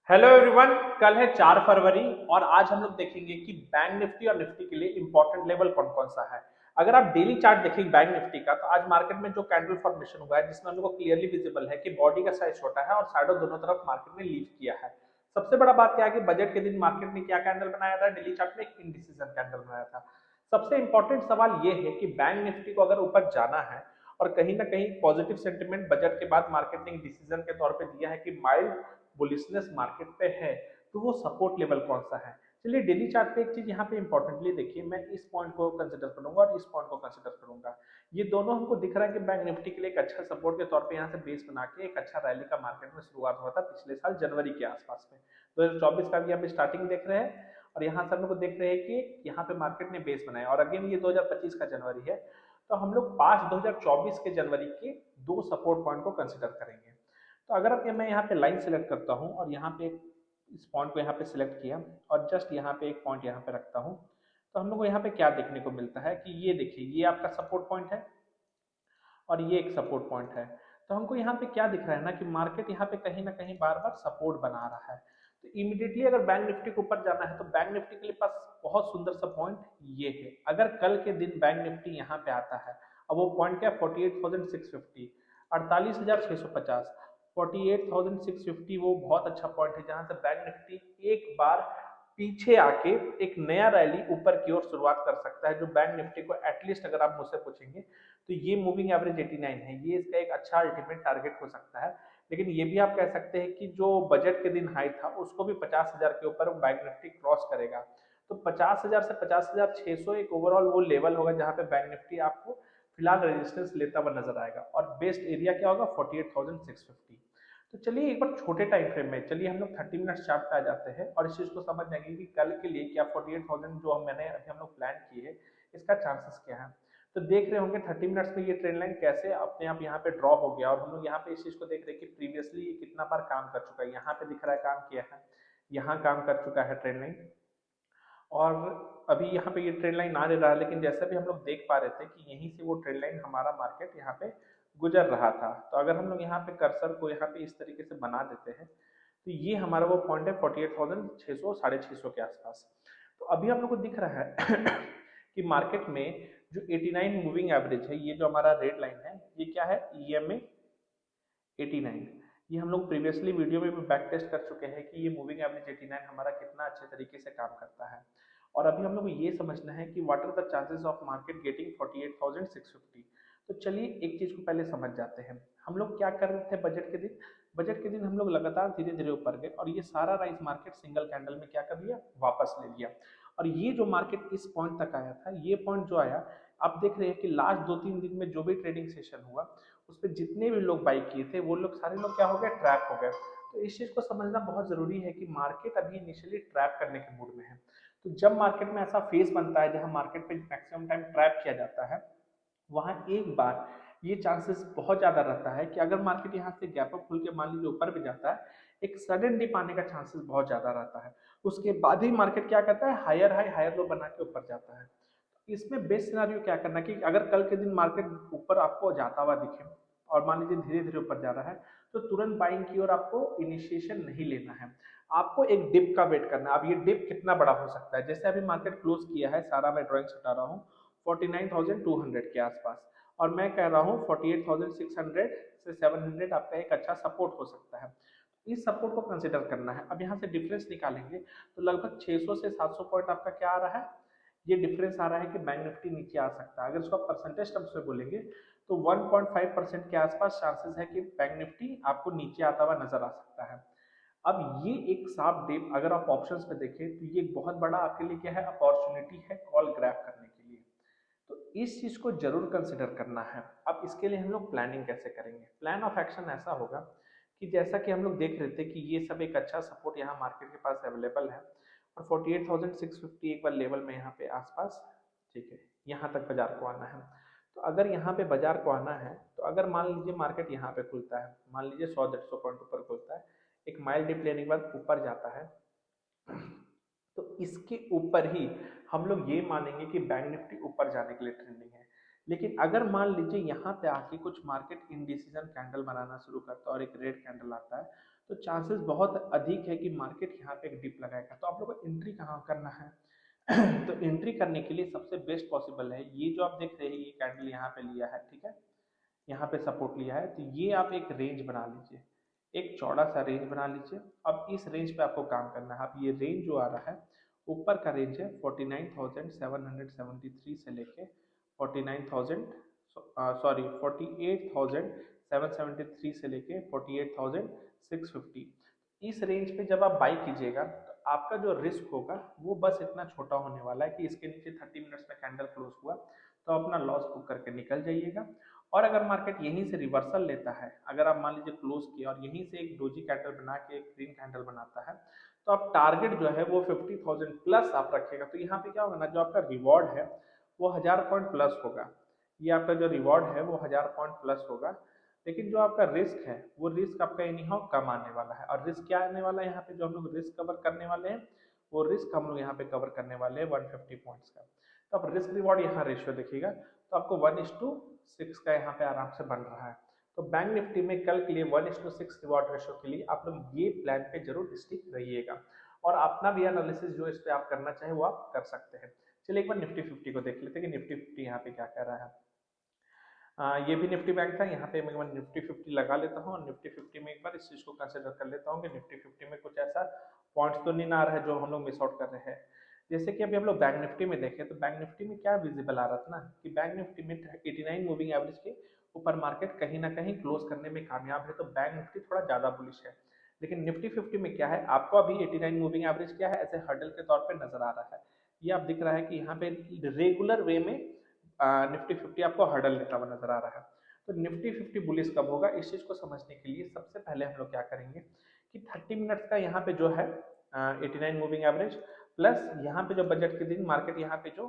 Hello everyone. कल है 4 फरवरी और आज हम लोग देखेंगे कि बैंक निफ्टी और निफ्टी के लिए इंपॉर्टेंट लेवल कौन कौन सा है। अगर आप डेली चार्ट देखेंगे बैंक निफ्टी का तो आज मार्केट में जो कैंडल फॉर्मेशन हुआ है जिसमें हम लोग को क्लियरली विजिबल है कि बॉडी का साइज छोटा है और साइडों दोनों तरफ मार्केट में लीव किया है। सबसे बड़ा बात क्या है कि बजट के दिन मार्केट ने क्या कैंडल बनाया था, डेली चार्ट में एक इनडिसीजन कैंडल बनाया था। सबसे इंपॉर्टेंट सवाल ये है कि बैंक निफ्टी को अगर ऊपर जाना है और कहीं ना कहीं पॉजिटिव सेंटिमेंट बजट के बाद मार्केट ने डिसीजन के तौर पे दिया है कि माइल्ड बुलिशनेस मार्केट पे है, तो वो सपोर्ट लेवल कौन सा है। चलिए डेली चार्ट पे एक चीज यहाँ पे इंपॉर्टेंटली देखिए, मैं इस पॉइंट को कंसिडर करूंगा और इस पॉइंट को कंसिडर करूंगा। ये दोनों हमको दिख रहा है कि बैंक निफ्टी के लिए एक अच्छा सपोर्ट के तौर पे यहाँ से बेस बना के एक अच्छा रैली का मार्केट में शुरुआत हुआ था पिछले साल जनवरी के आसपास में। 2024 का भी हम स्टार्टिंग देख रहे हैं और यहाँ से हम लोग देख रहे हैं कि यहाँ पे मार्केट ने बेस बनाया और अगेन ये 2025 का जनवरी है। तो हम लोग 5 2024 के जनवरी के दो सपोर्ट पॉइंट को कंसिडर करेंगे। तो अगर अब मैं यहाँ पे लाइन सेलेक्ट करता हूँ और यहाँ पे इस पॉइंट को यहाँ पे सिलेक्ट किया और जस्ट यहाँ पे एक पॉइंट यहाँ पे रखता हूँ, तो हम लोग को यहाँ पे क्या देखने को मिलता है कि ये देखिए ये आपका सपोर्ट पॉइंट है और ये एक सपोर्ट पॉइंट है। तो हमको यहाँ पे क्या दिख रहा है ना कि मार्केट यहाँ पे कहीं ना कहीं बार बार सपोर्ट बना रहा है। तो इमीडिएटली अगर बैंक निफ्टी को ऊपर जाना है तो बैंक निफ्टी के लिए पास बहुत सुंदर सा पॉइंट ये है। अगर कल के दिन बैंक निफ्टी यहाँ पे आता है, अब वो पॉइंट क्या है 48,650, 48,650, 48,650 वो बहुत अच्छा पॉइंट है जहां से बैंक निफ्टी एक बार पीछे आके एक नया रैली ऊपर की ओर शुरुआत कर सकता है, जो बैंक निफ्टी को एटलीस्ट अगर आप मुझसे पूछेंगे तो ये मूविंग एवरेज 89 है, ये इसका एक अच्छा अल्टीमेट टारगेट हो सकता है। लेकिन ये भी आप कह सकते हैं कि जो बजट के दिन हाई था उसको भी 50,000 के ऊपर बैंक निफ्टी क्रॉस करेगा। तो 50,000 से 50,600 एक ओवरऑल वो लेवल होगा जहां पे बैंक निफ्टी आपको फिलहाल रेजिस्टेंस लेता हुआ नजर आएगा और बेस्ट एरिया क्या होगा 48,650। तो चलिए एक बार छोटे टाइम फ्रेम में चलिए हम लोग 30 मिनट चार्ट पे आ जाते हैं और इस चीज को समझ जाएंगे कि कल के लिए क्या 48,000 जो मैंने अभी हम लोग प्लान किए है इसका चांसेस क्या है। तो देख रहे होंगे 30 मिनट्स में ये ट्रेंड लाइन कैसे अपने आप यहाँ पे ड्रॉ हो गया और हम लोग यहाँ पे इस चीज को देख रहे हैं कि प्रीवियसली ये कितना बार काम कर चुका है। यहाँ पे दिख रहा है काम किया है, यहाँ काम कर चुका है ट्रेंड लाइन और अभी यहाँ पे ये ट्रेंड लाइन आ नहीं रहा, लेकिन जैसा भी हम लोग देख पा रहे थे कि यहीं से वो ट्रेंड लाइन हमारा मार्केट यहाँ पे गुजर रहा था। तो अगर हम लोग यहाँ पे कर्सर को यहाँ पे इस तरीके से बना देते हैं तो ये हमारा वो पॉइंट है 48,600 650 के आसपास। तो अभी हम लोग को दिख रहा है कि मार्केट में जो 89 मूविंग एवरेज है, ये जो हमारा रेड लाइन है ये क्या है, EMA 89। ये हम लोग प्रीवियसली वीडियो में भी बैक टेस्ट कर चुके हैं कि ये मूविंग एवरेज 89 हमारा कितना अच्छे तरीके से काम करता है। और अभी हम लोग को ये समझना है कि what are the chances of market getting 48,650। तो चलिए एक चीज को पहले समझ जाते हैं। हम लोग क्या कर रहे थे बजट के दिन, बजट के दिन हम लोग लगातार धीरे धीरे ऊपर गए और ये सारा राइस मार्केट सिंगल कैंडल में क्या कर लिया, वापस ले लिया। और ये जो मार्केट इस पॉइंट तक आया था, ये पॉइंट जो आया, आप देख रहे हैं कि लास्ट 2 3 दिन में जो भी ट्रेडिंग सेशन हुआ उस पर जितने भी लोग बाई किए थे वो लोग सारे लोग क्या हो गए, ट्रैप हो गए। तो इस चीज को समझना बहुत जरूरी है कि मार्केट अभी इनिशियली ट्रैप करने के मूड में है। तो जब मार्केट में ऐसा फेस बनता है जहां मार्केट पे मैक्सिमम टाइम ट्रैप किया जाता है, वहां एक बार ये चांसेस बहुत ज्यादा रहता है कि अगर मार्केट यहाँ से गैप अप खुल के मान लीजिए ऊपर भी जाता है, एक सडन डिप आने का चांसेस बहुत ज्यादा रहता है। उसके बाद ही मार्केट क्या करता है, हायर हाई हायर लो बना के ऊपर जाता है। इसमें बेस्ट सिनारियो क्या करना कि अगर कल के दिन मार्केट ऊपर आपको जाता हुआ दिखे और मान लीजिए धीरे धीरे ऊपर जा रहा है, तो तुरंत बाइंग की ओर आपको इनिशिएशन नहीं लेना है, आपको एक डिप का वेट करना है। अब ये डिप कितना बड़ा हो सकता है, जैसे अभी मार्केट क्लोज किया है, सारा मैं ड्राइंग हटा रहा हूँ 49,200 के आसपास और मैं कह रहा हूँ 48,600 से 700 आपका एक अच्छा सपोर्ट हो सकता है। इस सपोर्ट को कंसिडर करना है। अब यहाँ से डिफरेंस निकालेंगे तो लगभग 600 से 700 पॉइंट आपका क्या आ रहा है, ये डिफरेंस आ रहा है कि बैंक निफ्टी नीचे आ सकता है। अगर इसको परसेंटेज टर्म्स में बोलेंगे तो 1.5% के आसपास चांसेस है कि बैंक निफ्टी आपको नीचे आता हुआ नजर आ सकता है। अब ये एक साफ डिप अगर आप ऑप्शंस में देखें तो ये एक बहुत बड़ा आपके लिए क्या है, अपॉर्चुनिटी है कॉल ग्रैब करने के लिए। तो इस चीज को जरूर कंसिडर करना है। अब इसके लिए हम लोग प्लानिंग कैसे करेंगे, प्लान ऑफ एक्शन ऐसा होगा कि जैसा कि हम लोग देख रहे थे कि ये सब एक अच्छा सपोर्ट यहाँ मार्केट के पास अवेलेबल है और 48,650 एक बार लेवल में यहाँ पे आसपास, ठीक है, यहाँ तक बाजार को आना है। तो अगर यहाँ पे बाजार को आना है तो अगर मान लीजिए मार्केट यहाँ पे खुलता है, मान लीजिए 100 150 पॉइंट ऊपर खुलता है, एक माइल डिप लेने के बाद ऊपर जाता है, तो इसके ऊपर ही हम लोग ये मानेंगे कि बैंक निफ्टी ऊपर जाने के लिए ट्रेंडिंग है। लेकिन अगर मान लीजिए यहाँ पे आके कुछ मार्केट इनडिसीजन कैंडल बनाना शुरू करता है और एक रेड कैंडल आता है, तो चांसेस बहुत अधिक है कि मार्केट यहाँ पे एक डिप लगाएगा। तो आप लोगों को एंट्री कहाँ करना है? तो एंट्री करने के लिए सबसे बेस्ट पॉसिबल है, ये जो आप देख रहे हैं ये कैंडल यहाँ पे लिया है, ठीक है, यहाँ पे सपोर्ट लिया है, तो ये आप एक रेंज बना लीजिए, एक चौड़ा सा रेंज बना लीजिए। अब इस रेंज पे आपको काम करना है। अब ये रेंज जो आ रहा है, ऊपर का रेंज है 49,773 से लेके 49,000 सॉरी 48,773 से लेके 48,650। इस रेंज पे जब आप बाई कीजिएगा तो आपका जो रिस्क होगा वो बस इतना छोटा होने वाला है कि इसके नीचे 30 मिनट्स में कैंडल क्लोज हुआ तो अपना लॉस बुक करके निकल जाइएगा। और अगर मार्केट यहीं से रिवर्सल लेता है, अगर आप मान लीजिए क्लोज किया और यहीं से एक डोजी कैंडल बना के एक ग्रीन कैंडल बनाता है, तो आप टारगेट जो है वो 50,000 प्लस आप रखेगा। तो यहाँ पे क्या होगा ना, जो आपका रिवॉर्ड है वो 1000 पॉइंट प्लस होगा। ये आपका जो रिवॉर्ड है वो 1000 पॉइंट प्लस होगा, लेकिन जो आपका रिस्क है वो रिस्क आपका एनी हाउ कम आने वाला है। और रिस्क क्या आने वाला है यहाँ पे, जो हम लोग रिस्क कवर करने वाले हैं वो रिस्क हम लोग यहाँ पे कवर करने वाले हैं 150 पॉइंट्स का। तो आप रिस्क रिवॉर्ड यहाँ रेशियो देखिएगा तो आपको 1:6 का यहाँ पे आराम से बन रहा है। तो बैंक निफ्टी में कल के लिए 1:6 रिवॉर्ड रेशियो के लिए आप लोग ये प्लान पे जरूर स्टिक रहिएगा, और अपना भी एनालिसिस जो इस पे आप करना चाहे वो आप कर सकते हैं। चलिए एक बार निफ्टी 50 को देख लेते हैं कि निफ्टी 50 यहाँ पे क्या कह रहा है। ये भी निफ्टी बैंक था, यहाँ पे मैं निफ्टी 50 लगा लेता हूँ और निफ्टी 50 में एक बार इस चीज को कंसिडर कर लेता हूँ कि निफ्टी 50 में कुछ ऐसा पॉइंट्स तो नहीं आ रहा है जो हम लोग मिस आउट कर रहे हैं। जैसे कि अभी हम लोग बैंक निफ्टी में देखें तो बैंक निफ्टी में क्या विजिबल आ रहा था ना कि बैंक निफ्टी में 89 मूविंग एवरेज के ऊपर मार्केट कहीं ना कहीं क्लोज करने में कामयाब है, तो बैंक निफ्टी थोड़ा ज्यादा बुलिश है। लेकिन निफ्टी 50 में क्या है, आपको अभी 89 मूविंग एवरेज क्या है ऐसे हर्डल के तौर पे नजर आ रहा है। ये आप दिख रहा है कि यहाँ पे रेगुलर वे में निफ्टी 50 आपको हर्डल लेता हुआ नजर आ रहा है। तो निफ्टी 50 बुलिश कब होगा, इस चीज को समझने के लिए सबसे पहले हम लोग क्या करेंगे कि 30 मिनट्स का यहाँ पे जो है 89 मूविंग एवरेज प्लस यहाँ पे जो बजट के दिन मार्केट यहाँ पे जो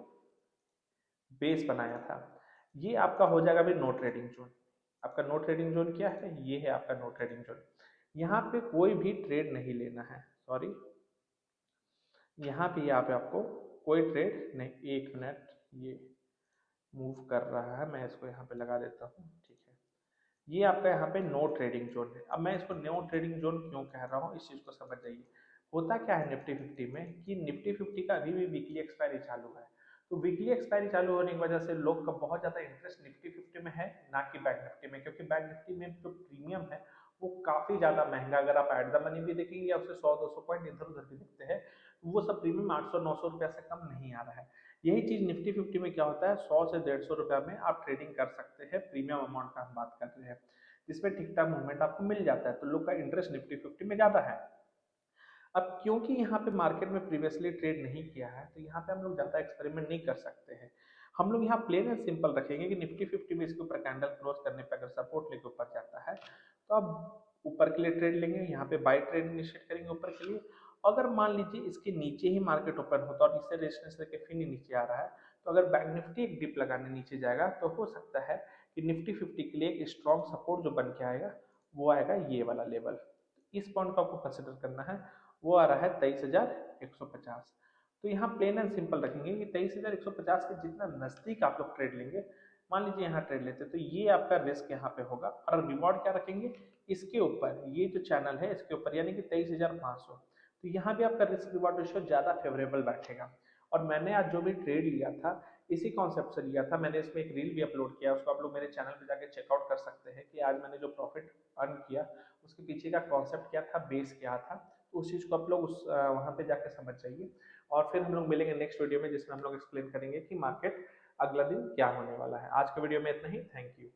बेस बनाया था, ये आपका हो जाएगा अभी नो ट्रेडिंग जोन। आपका नो ट्रेडिंग जोन क्या है, ये है आपका नो ट्रेडिंग जोन। यहाँ पे कोई भी ट्रेड नहीं लेना है, सॉरी यहाँ पे आपको कोई ट्रेड नहीं। एक मिनट, ये मूव कर रहा है, मैं इसको यहाँ पे लगा देता हूँ, ठीक है। ये आपका यहाँ पे नो ट्रेडिंग जोन है। अब मैं इसको नो ट्रेडिंग जोन क्यों कह रहा हूँ इस चीज को समझ जाइए। होता क्या है निफ्टी 50 में कि निफ्टी 50 का अभी भी वीकली एक्सपायरी चालू है, तो वीकली एक्सपायरी चालू होने की वजह से लोग का बहुत ज्यादा इंटरेस्ट निफ्टी 50 में है ना कि बैंक निफ्टी में, क्योंकि बैंक निफ्टी में जो प्रीमियम है वो काफी ज्यादा महंगा, अगर आप एट द मनी भी देखेंगे या उससे 100-200 पॉइंट इधर उधर भी दिखते हैं, तो वो सब प्रीमियम 800-900 रुपया से कम नहीं आ रहा है। यही चीज निफ्टी 50 में क्या होता है, 100 से 150 रुपया में आप ट्रेडिंग कर सकते हैं, प्रीमियम अमाउंट का हम बात कर रहे हैं, जिसमें ठीक ठाक मूवमेंट आपको मिल जाता है, तो लोग का इंटरेस्ट निफ्टी 50 में ज्यादा है। अब क्योंकि यहाँ पे मार्केट में प्रीवियसली ट्रेड नहीं किया है तो यहाँ पे हम लोग ज्यादा एक्सपेरिमेंट नहीं कर सकते हैं। हम लोग यहाँ प्लेन एंड सिंपल रखेंगे कि निफ्टी 50 में इसके ऊपर कैंडल क्लोज करने पे अगर सपोर्ट लेके ऊपर जाता है तो अब ऊपर के लिए ट्रेड लेंगे, यहाँ पे बाय ट्रेड इनिशिएट करेंगे ऊपर के लिए। अगर मान लीजिए इसके नीचे ही मार्केट ओपन होता है और इससे रेजिस्टेंस लेके फिर नीचे आ रहा है, तो अगर बैंक निफ्टी एक डिप लगाने नीचे जाएगा तो हो सकता है कि निफ्टी 50 के लिए एक स्ट्रॉन्ग सपोर्ट जो बन के आएगा वो आएगा ये वाला लेवल। इस पॉइंट को आपको कंसिडर करना है, वो आ रहा है 23,150। तो यहाँ प्लेन एंड सिंपल रखेंगे कि 23,150 के जितना नजदीक आप लोग ट्रेड लेंगे, मान लीजिए यहाँ ट्रेड लेते तो ये आपका रिस्क यहाँ पे होगा, और रिवॉर्ड क्या रखेंगे इसके ऊपर, ये जो चैनल है इसके ऊपर यानी कि 23,500। तो यहाँ भी आपका रिस्क रिवॉर्ड रेशियो ज्यादा फेवरेबल बैठेगा। और मैंने आज जो भी ट्रेड लिया था इसी कॉन्सेप्ट से लिया था, मैंने इसमें एक रील भी अपलोड किया, उसको आप लोग मेरे चैनल पे जाके चेकआउट कर सकते हैं कि आज मैंने जो प्रॉफिट अर्न किया उसके पीछे का कॉन्सेप्ट क्या था, बेस क्या था। तो उस चीज़ को आप लोग वहाँ पे जाके समझ जाइए। और फिर हम लोग मिलेंगे नेक्स्ट वीडियो में जिसमें हम लोग एक्सप्लेन करेंगे कि मार्केट अगला दिन क्या होने वाला है। आज के वीडियो में इतना ही, थैंक यू।